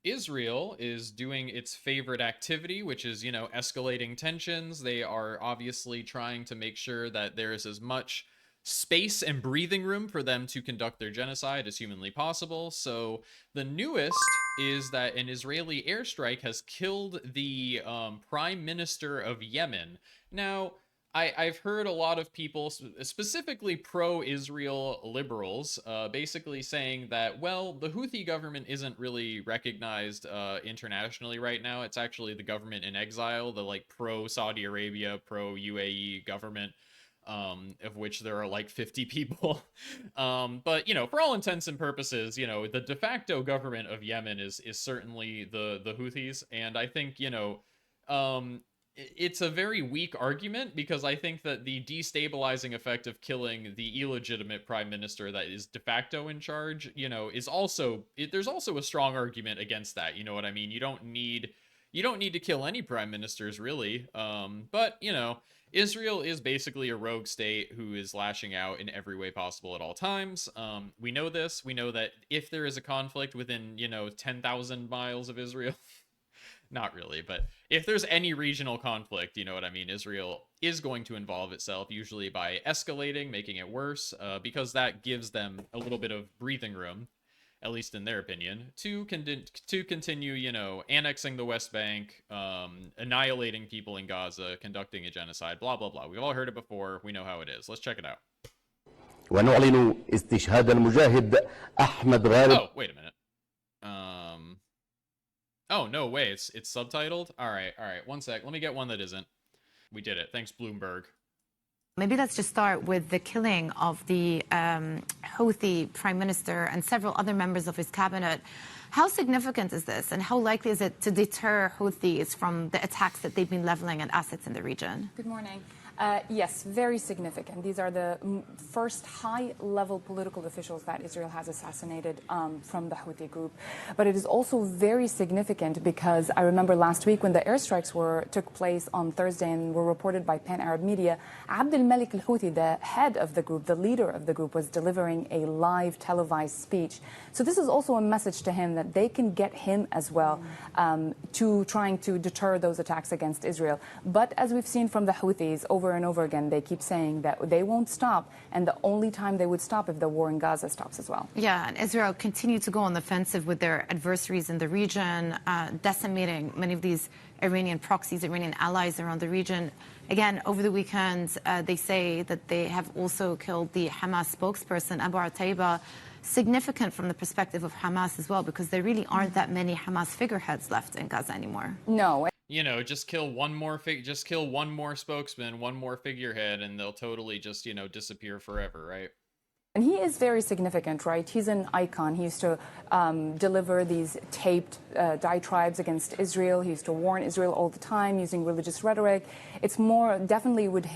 Israel is doing its favorite activity, which is, escalating tensions. They are obviously trying to make sure that there is as much space and breathing room for them to conduct their genocide as humanly possible. So the newest is that an Israeli airstrike has killed the prime minister of Yemen. Now, I've heard a lot of people, specifically pro-Israel liberals, basically saying that, well, the Houthi government isn't really recognized internationally right now. It's actually the government in exile, the like pro-Saudi Arabia, pro-UAE government, of which there are like 50 people. But for all intents and purposes, the de facto government of Yemen is certainly the Houthis, and I think um, it's a very weak argument because I think that the destabilizing effect of killing the illegitimate prime minister that is de facto in charge, is also there's also a strong argument against that. You know what I mean? You don't need to kill any prime ministers really. But Israel is basically a rogue state who is lashing out in every way possible at all times. We know this. We know that if there is a conflict within 10,000 miles of Israel, not really, but if there's any regional conflict, you know what I mean, Israel is going to involve itself, usually by escalating, making it worse, because that gives them a little bit of breathing room, at least in their opinion, to continue, annexing the West Bank, annihilating people in Gaza, conducting a genocide, blah, blah, blah. We've all heard it before. We know how it is. Let's check it out. ونعلن استشهاد المجاهد أحمد غارب. Oh, wait a minute. Oh, no way. It's subtitled? All right. One sec. Let me get one that isn't. We did it. Thanks, Bloomberg. Maybe let's just start with the killing of the Houthi prime minister and several other members of his cabinet. How significant is this, and how likely is it to deter Houthis from the attacks that they've been leveling at assets in the region? Good morning. Yes, very significant. These are the first high-level political officials that Israel has assassinated from the Houthi group. But it is also very significant because I remember last week when the airstrikes took place on Thursday and were reported by Pan-Arab media, Abdel Malik al-Houthi, the head of the group, the leader of the group, was delivering a live televised speech. So this is also a message to him that they can get him as well to trying to deter those attacks against Israel. But as we've seen from the Houthis over and over again, they keep saying that they won't stop, and the only time they would stop if the war in Gaza stops as well. Yeah, and Israel continued to go on the offensive with their adversaries in the region, decimating many of these Iranian proxies, Iranian allies around the region. Again, over the weekend, they say that they have also killed the Hamas spokesperson, Abu Ataiba. Significant from the perspective of Hamas as well, because there really aren't that many Hamas figureheads left in Gaza anymore. No. Just kill one more spokesman, one more figurehead, and they'll totally just, disappear forever, right? And he is very significant, right? He's an icon. He used to deliver these taped diatribes against Israel. He used to warn Israel all the time using religious rhetoric. It's definitely would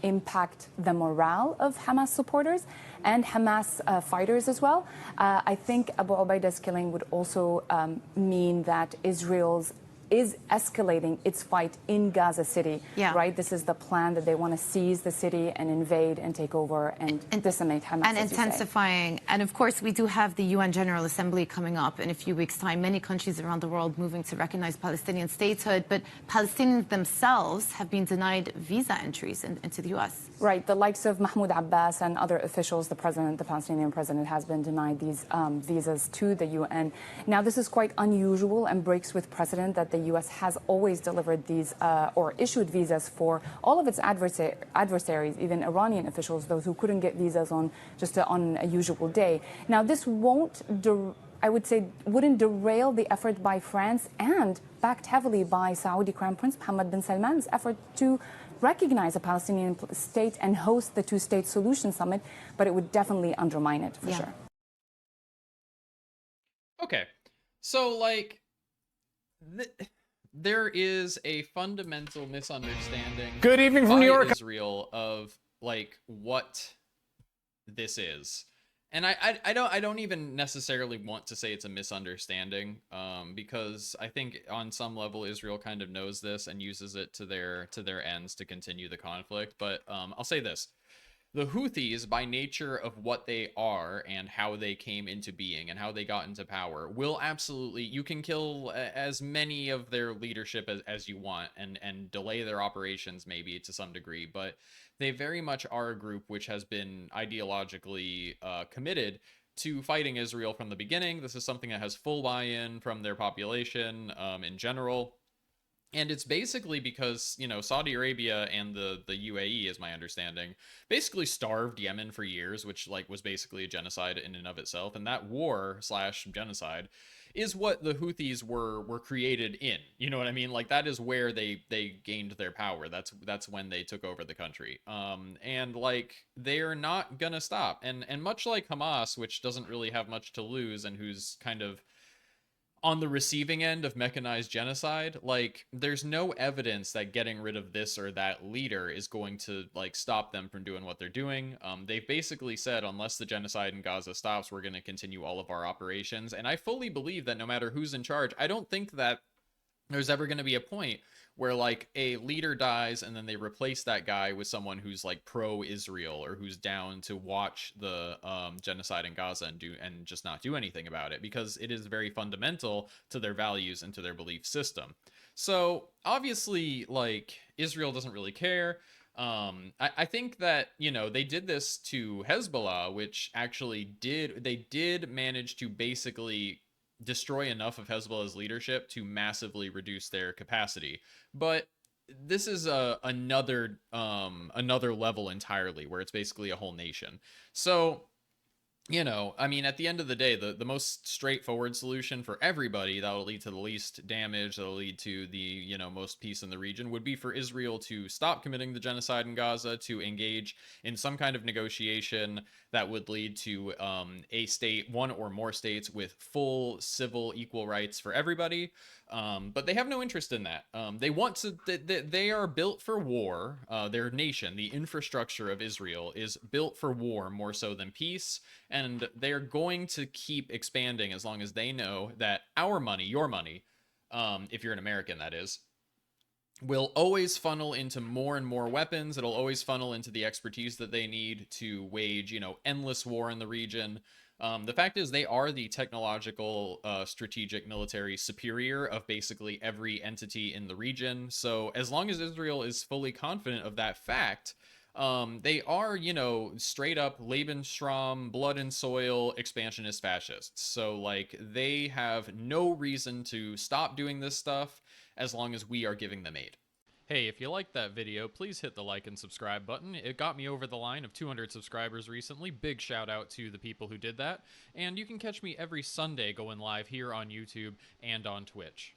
impact the morale of Hamas supporters and Hamas fighters as well. I think Abu Ubaida's killing would also mean that Israel is escalating its fight in Gaza City, right? This is the plan that they want to seize the city and invade and take over and decimate Hamas. And intensifying. And of course, we do have the UN General Assembly coming up in a few weeks' time. Many countries around the world moving to recognize Palestinian statehood, but Palestinians themselves have been denied visa entries into the U.S. Right. The likes of Mahmoud Abbas and other officials, the Palestinian president, has been denied these visas to the UN. Now, this is quite unusual and breaks with precedent that the U.S. has always delivered these or issued visas for all of its adversaries, even Iranian officials, those who couldn't get visas on a usual day. Now, this I would say, wouldn't derail the effort by France and backed heavily by Saudi Crown Prince Mohammed bin Salman's effort to recognize a Palestinian state and host the two-state solution summit, but it would definitely undermine it for sure. Okay, so there is a fundamental misunderstanding. Good evening from New York. Israel of what this is. And I don't even necessarily want to say it's a misunderstanding, because I think on some level Israel kind of knows this and uses it to their ends to continue the conflict. But I'll say this: The Houthis, by nature of what they are and how they came into being and how they got into power, will absolutely, you can kill as many of their leadership as you want and delay their operations maybe to some degree, but they very much are a group which has been ideologically committed to fighting Israel from the beginning. This is something that has full buy-in from their population in general. And it's basically because, Saudi Arabia and the UAE, is my understanding, basically starved Yemen for years, which like was basically a genocide in and of itself. And that war slash genocide is what the Houthis were created in. You know what I mean? Like that is where they gained their power. That's when they took over the country. And like they're not gonna stop. And much like Hamas, which doesn't really have much to lose and who's kind of on the receiving end of mechanized genocide, like there's no evidence that getting rid of this or that leader is going to like stop them from doing what they're doing. They've basically said unless the genocide in Gaza stops, we're going to continue all of our operations. And I fully believe that no matter who's in charge, I don't think that there's ever going to be a point where like a leader dies and then they replace that guy with someone who's like pro-Israel or who's down to watch the genocide in Gaza and just not do anything about it, because it is very fundamental to their values and to their belief system. So obviously, like Israel doesn't really care. I think that they did this to Hezbollah, which actually did manage to basically destroy enough of Hezbollah's leadership to massively reduce their capacity. But this is another level entirely, where it's basically a whole nation. So I mean, at the end of the day, the most straightforward solution for everybody that will lead to the least damage, that will lead to the, most peace in the region, would be for Israel to stop committing the genocide in Gaza, to engage in some kind of negotiation that would lead to a state, one or more states, with full civil equal rights for everybody. But they have no interest in that. They want to, they are built for war. Their nation, the infrastructure of Israel, is built for war more so than peace. And they're going to keep expanding as long as they know that our money, your money, if you're an American, that is, will always funnel into more and more weapons. It'll always funnel into the expertise that they need to wage, endless war in the region. The fact is, they are the technological, strategic, military superior of basically every entity in the region. So as long as Israel is fully confident of that fact, they are, straight up Lebensraum, blood and soil, expansionist fascists. So, like, they have no reason to stop doing this stuff as long as we are giving them aid. Hey, if you liked that video, please hit the like and subscribe button. It got me over the line of 200 subscribers recently. Big shout out to the people who did that. And you can catch me every Sunday going live here on YouTube and on Twitch.